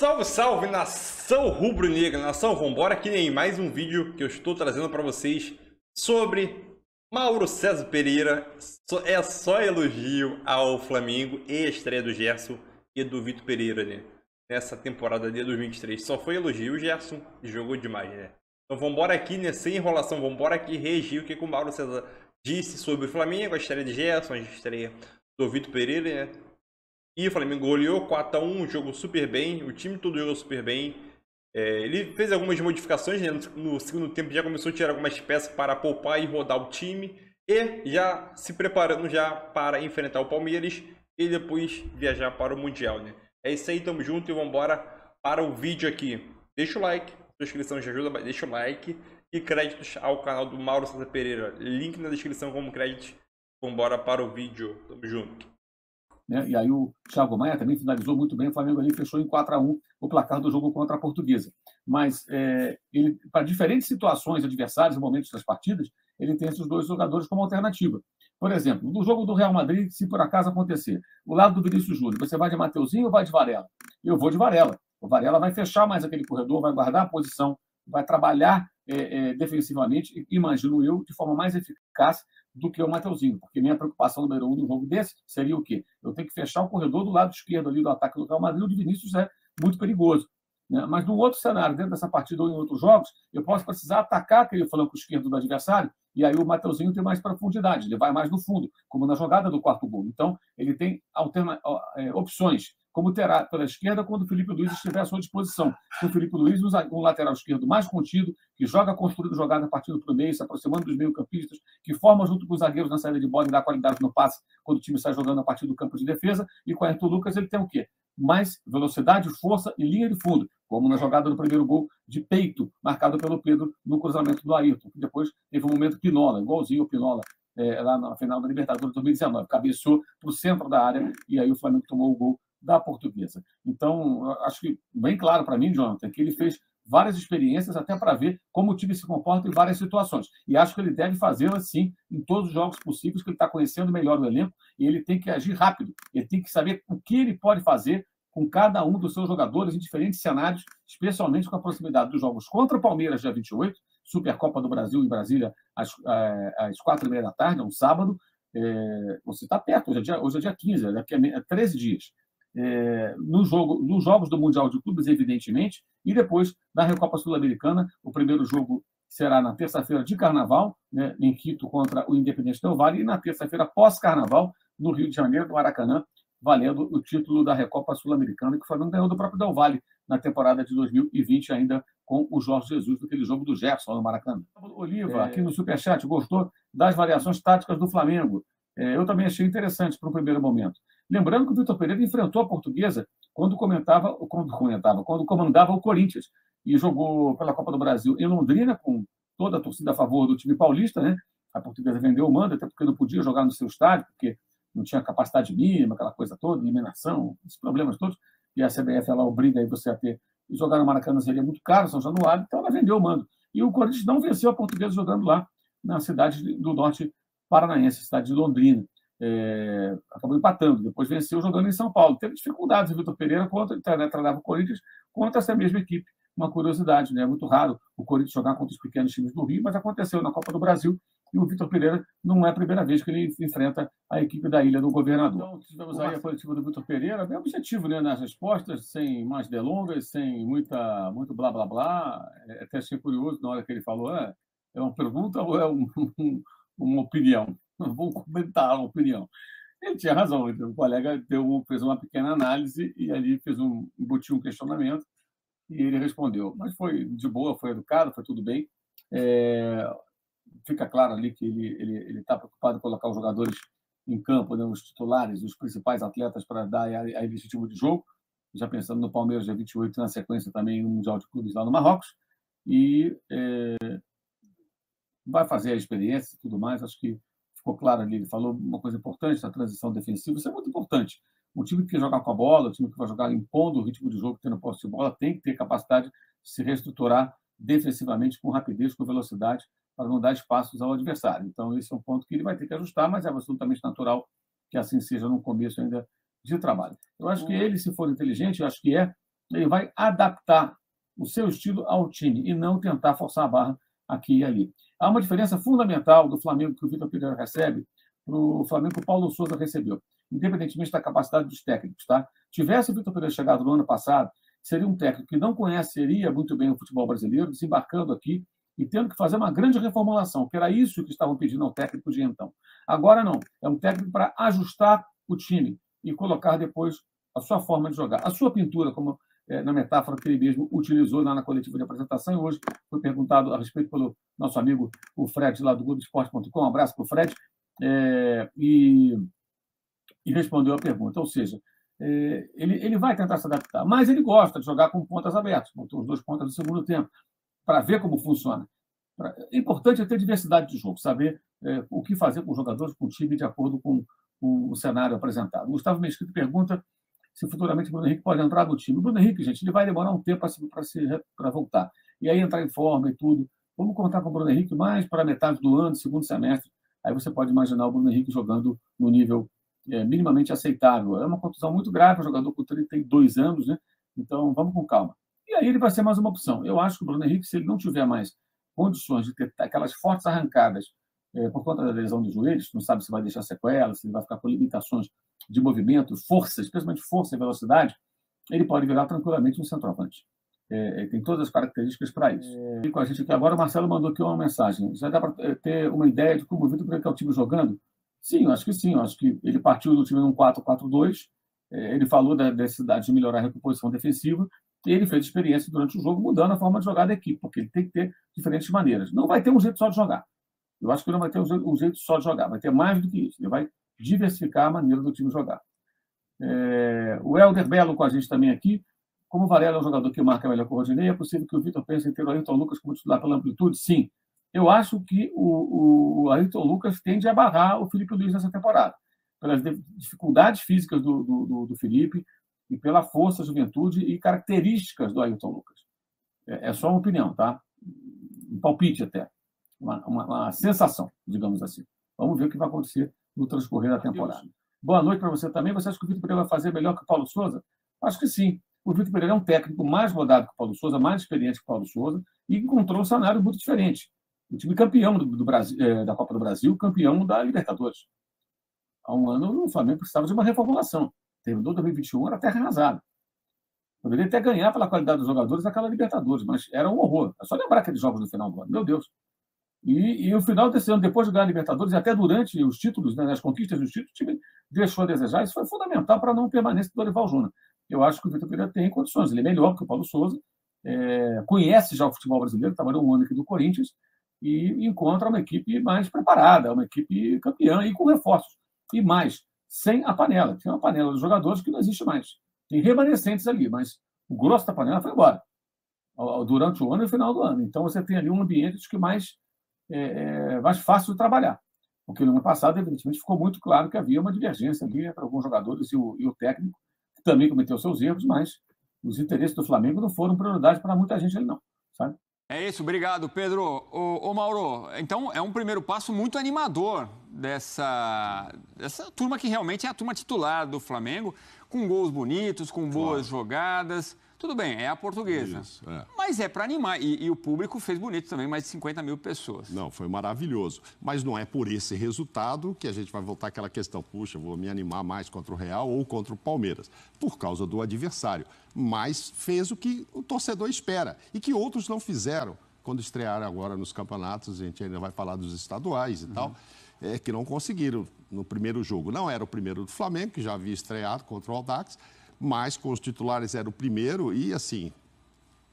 Salve, salve, nação rubro-negra, nação, vambora aqui em mais um vídeo que eu estou trazendo para vocês sobre Mauro César Pereira. É só elogio ao Flamengo e a estreia do Gerson e do Vitor Pereira, né? Nessa temporada de 2023, só foi elogio. O Gerson jogou demais, né? Então vambora aqui, né? Sem enrolação, vambora aqui reagir o que o Mauro César disse sobre o Flamengo, a estreia de Gerson, a estreia do Vitor Pereira, né? E o Flamengo goleou 4-1, jogou super bem, o time todo jogou super bem. Ele fez algumas modificações, né? No segundo tempo já começou a tirar algumas peças para poupar e rodar o time. E já se preparando já para enfrentar o Palmeiras e depois viajar para o Mundial, né? É isso aí, tamo junto e vamos embora para o vídeo aqui. Deixa o like, sua inscrição já ajuda, deixa o like. E créditos ao canal do Mauro César Pereira, link na descrição como créditos. Vamos embora para o vídeo, tamo junto. Né? E aí o Thiago Maia também finalizou muito bem, o Flamengo ali fechou em 4-1 o placar do jogo contra a Portuguesa. Mas ele, para diferentes situações, adversários e momentos das partidas, ele tem esses dois jogadores como alternativa. Por exemplo, no jogo do Real Madrid, se por acaso acontecer, o lado do Vinícius Júnior, você vai de Mateuzinho ou vai de Varela? Eu vou de Varela. O Varela vai fechar mais aquele corredor, vai guardar a posição, vai trabalhar defensivamente, imagino eu, de forma mais eficaz do que o Mateuzinho, porque minha preocupação número 1 num jogo desse seria o quê? Eu tenho que fechar o corredor do lado esquerdo ali do ataque do Real Madrid, o de Vinícius é muito perigoso. Né? Mas no outro cenário, dentro dessa partida ou em outros jogos, eu posso precisar atacar aquele flanco esquerdo do adversário e aí o Mateuzinho tem mais profundidade, ele vai mais no fundo, como na jogada do quarto gol. Então, ele tem opções, como terá pela esquerda quando o Felipe Luiz estiver à sua disposição. O Felipe Luiz, um lateral esquerdo mais contido, que joga construindo jogada partindo para o meio, se aproximando dos meio-campistas, que forma junto com os zagueiros na saída de bola e dá qualidade no passe quando o time sai jogando a partir do campo de defesa. E com o Ayrton Lucas ele tem o quê? Mais velocidade, força e linha de fundo, como na jogada do primeiro gol de peito, marcado pelo Pedro no cruzamento do Ayrton, que depois teve um momento Pinola, igualzinho o Pinola, lá na final da Libertadores de 2019. Cabeceou para o centro da área e aí o Flamengo tomou o gol da Portuguesa. Então, acho que bem claro para mim, Jonathan, que ele fez várias experiências até para ver como o time se comporta em várias situações. E acho que ele deve fazê-las, sim, em todos os jogos possíveis, que ele está conhecendo melhor o elenco e ele tem que agir rápido. Ele tem que saber o que ele pode fazer com cada um dos seus jogadores em diferentes cenários, especialmente com a proximidade dos jogos contra o Palmeiras, dia 28, Supercopa do Brasil em Brasília, às 4h30 da tarde, é um sábado. Você está perto, hoje é dia 15, daqui a 13 dias. Nos jogos do Mundial de Clubes, evidentemente, e depois da Recopa Sul-Americana. O primeiro jogo será na terça-feira de Carnaval, né, em Quito contra o Independente Del Valle, e na terça-feira pós-Carnaval, no Rio de Janeiro, no Maracanã, valendo o título da Recopa Sul-Americana, que o Flamengo ganhou do próprio Del Valle na temporada de 2020, ainda com o Jorge Jesus, naquele jogo do Gerson, no Maracanã. Oliva, aqui no Superchat, gostou das variações táticas do Flamengo. Eu também achei interessante para o primeiro momento. Lembrando que o Vitor Pereira enfrentou a Portuguesa quando comandava o Corinthians e jogou pela Copa do Brasil em Londrina, com toda a torcida a favor do time paulista, né? A Portuguesa vendeu o mando, até porque não podia jogar no seu estádio, porque não tinha capacidade mínima, aquela coisa toda, eliminação, esses problemas todos, e a CBF ela obriga aí você a ter. E jogar no Maracanã seria muito caro, São Januário, então ela vendeu o mando. E o Corinthians não venceu a Portuguesa jogando lá na cidade do norte paranaense, cidade de Londrina. Acabou empatando, depois venceu jogando em São Paulo. Teve dificuldades o Vitor Pereira contra o Corinthians contra essa mesma equipe. Uma curiosidade, né? É muito raro o Corinthians jogar contra os pequenos times do Rio, mas aconteceu na Copa do Brasil e o Vitor Pereira não é a primeira vez que ele enfrenta a equipe da Ilha do Governador. Então, tivemos aí a coletiva do Vitor Pereira, bem objetivo, né, nas respostas, sem mais delongas, sem muito blá blá blá. Até achei curioso na hora que ele falou: é uma pergunta ou é uma opinião? Não vou comentar a opinião. Ele tinha razão, então, o colega fez uma pequena análise e ali embutiu um questionamento e ele respondeu. Mas foi de boa, foi educado, foi tudo bem. Fica claro ali que ele está preocupado em colocar os jogadores em campo, né, os titulares, os principais atletas para dar a esse tipo de jogo, já pensando no Palmeiras dia 28, na sequência também no Mundial de Clubes lá no Marrocos, e vai fazer a experiência e tudo mais. Acho que ficou claro ali, ele falou uma coisa importante, a transição defensiva, isso é muito importante. Um time que quer jogar com a bola, um time que vai jogar impondo o ritmo de jogo, tendo posse de bola, tem que ter capacidade de se reestruturar defensivamente com rapidez, com velocidade, para não dar espaços ao adversário. Então, esse é um ponto que ele vai ter que ajustar, mas é absolutamente natural que assim seja no começo ainda de trabalho. Eu acho que ele, se for inteligente, eu acho que ele vai adaptar o seu estilo ao time e não tentar forçar a barra aqui e ali. Há uma diferença fundamental do Flamengo que o Vitor Pereira recebe para o Flamengo que o Paulo Souza recebeu, independentemente da capacidade dos técnicos. Tá? Tivesse o Vitor Pereira chegado no ano passado, seria um técnico que não conheceria muito bem o futebol brasileiro, desembarcando aqui e tendo que fazer uma grande reformulação, que era isso que estavam pedindo ao técnico de então. Agora não, é um técnico para ajustar o time e colocar depois a sua forma de jogar, a sua pintura, como na metáfora que ele mesmo utilizou lá na coletiva de apresentação, e hoje foi perguntado a respeito pelo nosso amigo, o Fred, lá do Globoesporte.com, um abraço para o Fred, e respondeu a pergunta, ou seja, ele vai tentar se adaptar, mas ele gosta de jogar com pontas abertas, botou os 2 pontas no segundo tempo, para ver como funciona. É importante ter diversidade de jogo, saber o que fazer com os jogadores, com o time, de acordo com o cenário apresentado. O Gustavo Mesquita pergunta se futuramente o Bruno Henrique pode entrar no time. O Bruno Henrique, gente, ele vai demorar um tempo para voltar. E aí entrar em forma e tudo. Vamos contar com o Bruno Henrique mais para a metade do ano, segundo semestre. Aí você pode imaginar o Bruno Henrique jogando no nível minimamente aceitável. É uma contusão muito grave, um jogador com 32 anos, né? Então vamos com calma. E aí ele vai ser mais uma opção. Eu acho que o Bruno Henrique, se ele não tiver mais condições de ter aquelas fortes arrancadas por conta da lesão dos joelhos, não sabe se vai deixar sequelas, se ele vai ficar com limitações de movimento, força, especialmente força e velocidade, ele pode virar tranquilamente um centroavante. Tem todas as características para isso. E com a gente aqui agora, o Marcelo mandou aqui uma mensagem. Já dá para ter uma ideia de como o Vitor Pereira quer o time jogando? Sim, eu acho que sim. Eu acho que ele partiu do time num 4-4-2, ele falou da necessidade de melhorar a recomposição defensiva, e ele fez experiência durante o jogo mudando a forma de jogar da equipe, porque ele tem que ter diferentes maneiras. Não vai ter um jeito só de jogar. Eu acho que não vai ter um jeito só de jogar, vai ter mais do que isso. Ele vai diversificar a maneira do time jogar. O Helder Belo com a gente também aqui. Como o Varela é um jogador que marca melhor que o Rodinei, é possível que o Vitor pense em ter o Ayrton Lucas como titular pela amplitude? Sim. Eu acho que o Ayrton Lucas tende a barrar o Felipe Luiz nessa temporada, pelas dificuldades físicas do Felipe e pela força, juventude e características do Ayrton Lucas. É só uma opinião, tá? Um palpite até. Uma sensação, digamos assim. Vamos ver o que vai acontecer no transcorrer da temporada. Boa noite para você também. Você acha que o Vitor Pereira vai fazer melhor que o Paulo Souza? Acho que sim. O Vitor Pereira é um técnico mais rodado que o Paulo Souza, mais experiente que o Paulo Souza, e encontrou um cenário muito diferente. O time campeão do Brasil, da Copa do Brasil, campeão da Libertadores. Há um ano, o Flamengo precisava de uma reformulação. Terminou 2021, era terra arrasada. Poderia até ganhar pela qualidade dos jogadores aquela Libertadores, mas era um horror. É só lembrar aqueles jogos no final do ano. Meu Deus. E o final desse ano, depois de ganhar a Libertadores, e até durante os títulos, né, as conquistas dos títulos, o time deixou a desejar. Isso foi fundamental para a não permanência do Dorival Júnior. Eu acho que o Vitor Pereira tem condições. Ele é melhor que o Paulo Souza, conhece já o futebol brasileiro, trabalhou um ano aqui do Corinthians, e encontra uma equipe mais preparada, uma equipe campeã e com reforços. E mais, sem a panela. Tem uma panela dos jogadores que não existe mais. Tem remanescentes ali, mas o grosso da panela foi embora durante o ano e o final do ano. Então você tem ali um ambiente que mais fácil de trabalhar. Porque no ano passado, evidentemente, ficou muito claro que havia uma divergência ali entre alguns jogadores e o técnico, que também cometeu seus erros, mas os interesses do Flamengo não foram prioridade para muita gente ali, não. Sabe? É isso, obrigado, Pedro. Ô Mauro, então é um primeiro passo muito animador dessa turma que realmente é a turma titular do Flamengo, com gols bonitos, com boas jogadas. Tudo bem, é a portuguesa. Isso, Mas é para animar. E o público fez bonito também, mais de 50 mil pessoas. Não, foi maravilhoso. Mas não é por esse resultado que a gente vai voltar àquela questão. Puxa, vou me animar mais contra o Real ou contra o Palmeiras. Por causa do adversário. Mas fez o que o torcedor espera. E que outros não fizeram. Quando estrearam agora nos campeonatos, a gente ainda vai falar dos estaduais e tal. Que não conseguiram no primeiro jogo. Não era o primeiro do Flamengo, que já havia estreado contra o Audax. Mas com os titulares era o primeiro e, assim,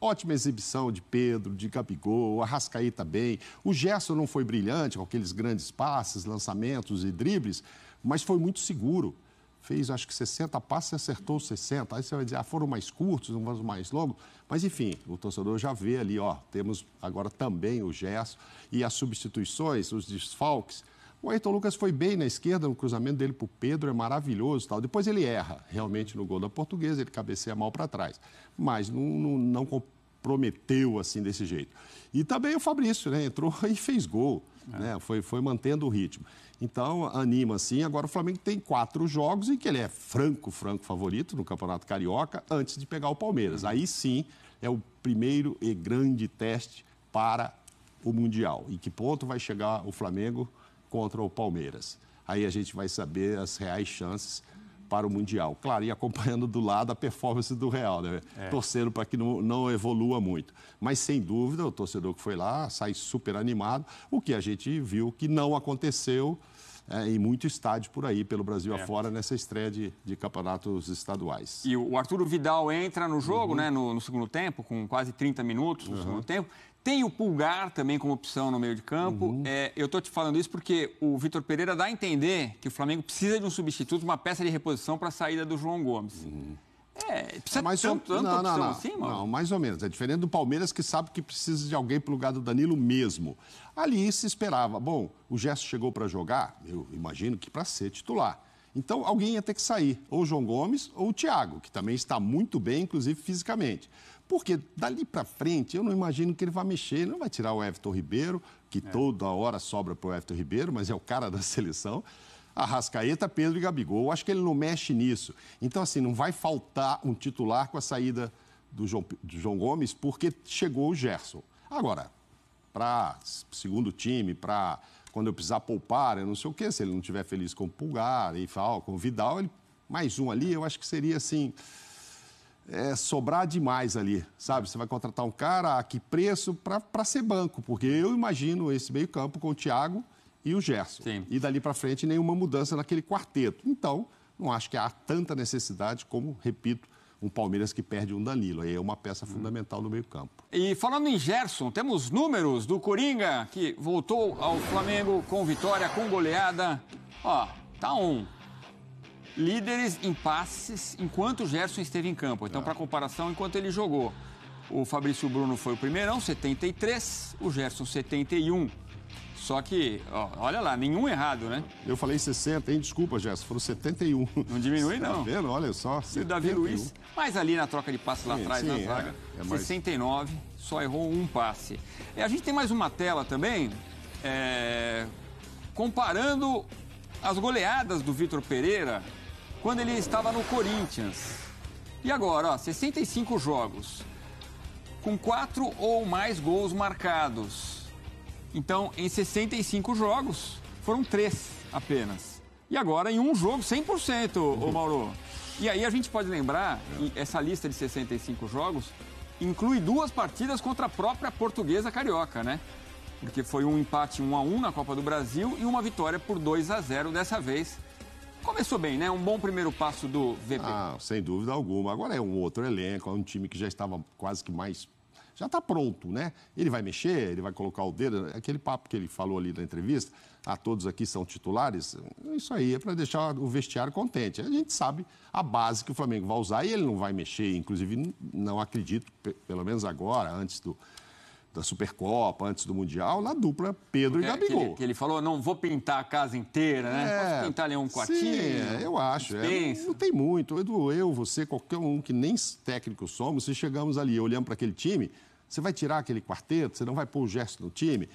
ótima exibição de Pedro, de Gabigol, o Arrascaeta bem. O Gerson não foi brilhante com aqueles grandes passes, lançamentos e dribles, mas foi muito seguro. Fez, acho que 60 passes e acertou 60. Aí você vai dizer, foram mais curtos, não vamos mais longos. Mas, enfim, o torcedor já vê ali, temos agora também o Gerson e as substituições, os desfalques. O Ayrton Lucas foi bem na esquerda, no cruzamento dele para o Pedro, é maravilhoso. Tal. Depois ele erra, realmente, no gol da Portuguesa, ele cabeceia mal para trás. Mas não comprometeu assim desse jeito. E também o Fabrício, né? Entrou e fez gol, né? Foi mantendo o ritmo. Então, anima assim. Agora o Flamengo tem 4 jogos em que ele é franco favorito no Campeonato Carioca antes de pegar o Palmeiras. Aí sim é o primeiro e grande teste para o Mundial. Em que ponto vai chegar o Flamengo contra o Palmeiras? Aí a gente vai saber as reais chances para o Mundial. Claro, e acompanhando do lado a performance do Real, né? Torcendo para que não evolua muito. Mas, sem dúvida, o torcedor que foi lá sai super animado, o que a gente viu que não aconteceu em muito estádio por aí, pelo Brasil afora, nessa estreia de campeonatos estaduais. E o Arturo Vidal entra no jogo, né, no segundo tempo, com quase 30 minutos no segundo tempo. Tem o Pulgar também como opção no meio de campo. Eu estou te falando isso porque o Vitor Pereira dá a entender que o Flamengo precisa de um substituto, uma peça de reposição para a saída do João Gomes. Precisa tanto opção assim, mano? Não, mais ou menos. É diferente do Palmeiras, que sabe que precisa de alguém para o lugar do Danilo mesmo. Ali se esperava. Bom, o Gerson chegou para jogar, eu imagino que para ser titular. Então, alguém ia ter que sair, ou o João Gomes ou o Thiago, que também está muito bem, inclusive fisicamente. Porque dali para frente, eu não imagino que ele vai mexer, ele não vai tirar o Everton Ribeiro, que toda hora sobra para o Everton Ribeiro, mas é o cara da seleção. Arrascaeta, Pedro e Gabigol, acho que ele não mexe nisso. Então, assim, não vai faltar um titular com a saída do João Gomes, porque chegou o Gerson. Agora, para segundo time, para quando eu precisar poupar, eu não sei o quê, se ele não estiver feliz com o Pulgar, com o Vidal, mais um ali, eu acho que seria assim... sobrar demais ali, sabe? Você vai contratar um cara a que preço para ser banco, porque eu imagino esse meio-campo com o Thiago e o Gerson. Sim. E dali para frente nenhuma mudança naquele quarteto. Então, não acho que há tanta necessidade como, repito, um Palmeiras que perde um Danilo. Aí é uma peça fundamental no meio-campo. E falando em Gerson, temos números do Coringa, que voltou ao Flamengo com vitória, com goleada. Ó, tá líderes em passes enquanto o Gerson esteve em campo. Então, para comparação, enquanto ele jogou, o Fabrício Bruno foi o primeirão, 73, o Gerson 71. Só que, olha lá, nenhum errado, né? Eu falei 60, hein? Desculpa, Gerson, foram 71. Não diminui, não. Tá vendo? Olha só, E o Davi Luiz, mas ali na troca de passes lá atrás, na zaga, 69, só errou um passe. E a gente tem mais uma tela também, comparando as goleadas do Vitor Pereira quando ele estava no Corinthians. E agora, 65 jogos, com 4 ou mais gols marcados. Então, em 65 jogos, foram 3 apenas. E agora, em um jogo, 100%, ô Mauro. E aí a gente pode lembrar que essa lista de 65 jogos inclui 2 partidas contra a própria Portuguesa Carioca, né? Porque foi um empate 1-1 na Copa do Brasil e uma vitória por 2-0 dessa vez. Começou bem, né? Um bom primeiro passo do VP. Sem dúvida alguma. Agora é um outro elenco, é um time que já estava quase que mais... Já está pronto, né? Ele vai mexer, ele vai colocar o dedo. Aquele papo que ele falou ali na entrevista, todos aqui são titulares, isso aí é para deixar o vestiário contente. A gente sabe a base que o Flamengo vai usar e ele não vai mexer. Inclusive, não acredito, pelo menos agora, antes da Supercopa, antes do Mundial, na dupla Pedro e Gabigol. Que ele falou, não vou pintar a casa inteira, né? Posso pintar ali um quartinho? Sim, eu acho. Não tem muito. Eu, você, qualquer um que nem técnico somos, se chegamos ali olhando para aquele time, você vai tirar aquele quarteto, você não vai pôr o Gerson no time.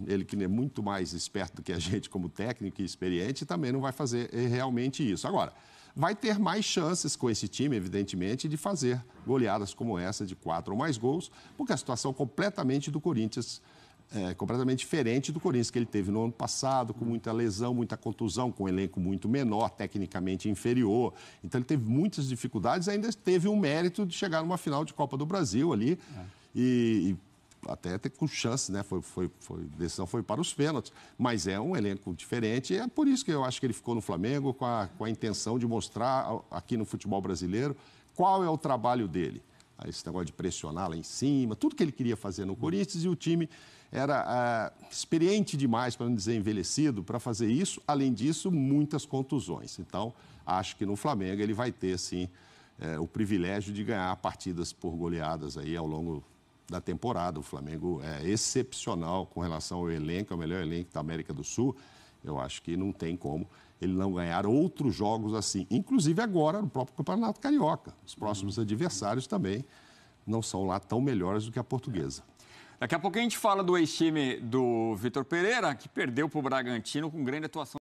Ele que é muito mais esperto do que a gente como técnico e experiente, também não vai fazer realmente isso. Agora, vai ter mais chances com esse time, evidentemente, de fazer goleadas como essa, de 4 ou mais gols, porque a situação completamente do Corinthians, completamente diferente do Corinthians que ele teve no ano passado, com muita lesão, muita contusão, com um elenco muito menor, tecnicamente inferior. Então, ele teve muitas dificuldades, ainda teve um mérito de chegar numa final de Copa do Brasil ali, e até com chance, né? A decisão foi para os pênaltis, mas é um elenco diferente e é por isso que eu acho que ele ficou no Flamengo com a intenção de mostrar aqui no futebol brasileiro qual é o trabalho dele. Esse negócio de pressionar lá em cima, tudo que ele queria fazer no Corinthians, e o time era experiente demais, para não dizer envelhecido, para fazer isso. Além disso, muitas contusões. Então, acho que no Flamengo ele vai ter, sim, o privilégio de ganhar partidas por goleadas aí ao longo da temporada. O Flamengo é excepcional com relação ao elenco, é o melhor elenco da América do Sul. Eu acho que não tem como ele não ganhar outros jogos assim, inclusive agora no próprio Campeonato Carioca. Os próximos adversários também não são lá tão melhores do que a Portuguesa. Daqui a pouco a gente fala do ex-time do Vitor Pereira, que perdeu para o Bragantino com grande atuação.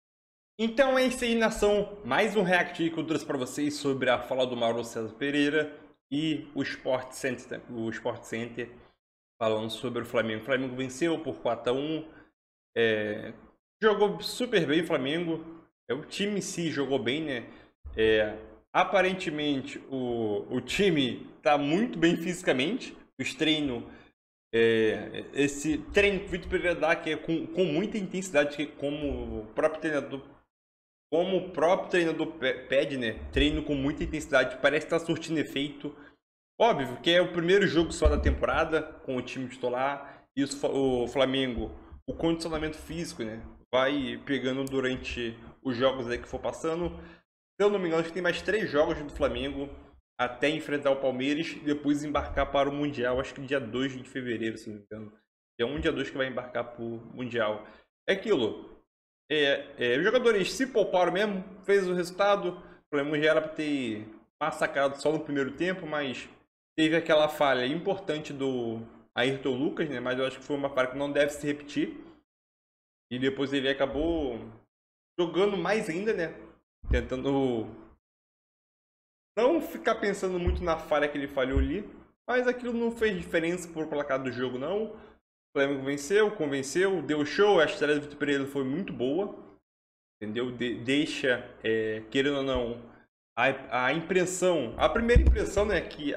Então é isso aí, nação. Mais um react que eu trouxe para vocês sobre a fala do Mauro César Pereira e o Sport Center falando sobre o Flamengo. O Flamengo venceu por 4-1. Jogou super bem o Flamengo. O time em si jogou bem, né? Aparentemente o time está muito bem fisicamente. Os treinos, esse treino que o Vitor Pereira dá, que é com muita intensidade, que como o próprio treinador pede, né? Treino com muita intensidade, parece estar surtindo efeito. Óbvio que é o primeiro jogo só da temporada com o time titular. E o Flamengo, o condicionamento físico, né? Vai pegando durante os jogos aí que for passando. Se eu não me engano, acho que tem mais 3 jogos do Flamengo até enfrentar o Palmeiras e depois embarcar para o Mundial. Acho que dia 2 de fevereiro, se não me engano. Dia 1, dia 2 que vai embarcar para o Mundial. É aquilo. Os jogadores se pouparam mesmo, fez o resultado. O Flamengo já era para ter massacrado só no primeiro tempo, mas teve aquela falha importante do Ayrton Lucas, né? Mas eu acho que foi uma falha que não deve se repetir. E depois ele acabou jogando mais ainda, né? Tentando não ficar pensando muito na falha que ele falhou ali. Mas aquilo não fez diferença pro placar do jogo, não. O Flamengo venceu, convenceu, deu show. A estreia do Vitor Pereira foi muito boa. Entendeu? Deixa, querendo ou não, a impressão... A primeira impressão, né? Que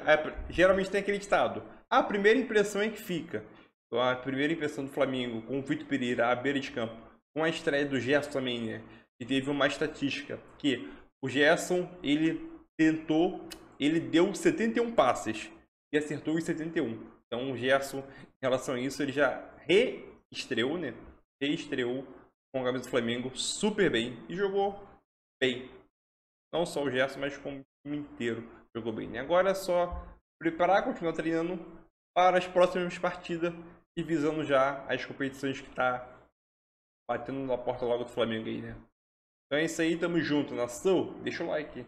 geralmente tem aquele ditado. A primeira impressão é que fica. Então, a primeira impressão do Flamengo com o Vitor Pereira à beira de campo, com a estreia do Gerson também, né? E teve uma estatística que o Gerson, ele deu 71 passes e acertou os 71. Então o Gerson, em relação a isso, ele já reestreou, né? Reestreou com a camisa do Flamengo super bem e jogou bem. Não só o Gerson, mas como o time inteiro jogou bem. E agora é só preparar, continuar treinando para as próximas partidas e visando já as competições que tá batendo na porta logo do Flamengo aí, né? Então é isso aí, tamo junto, nação. Deixa o like.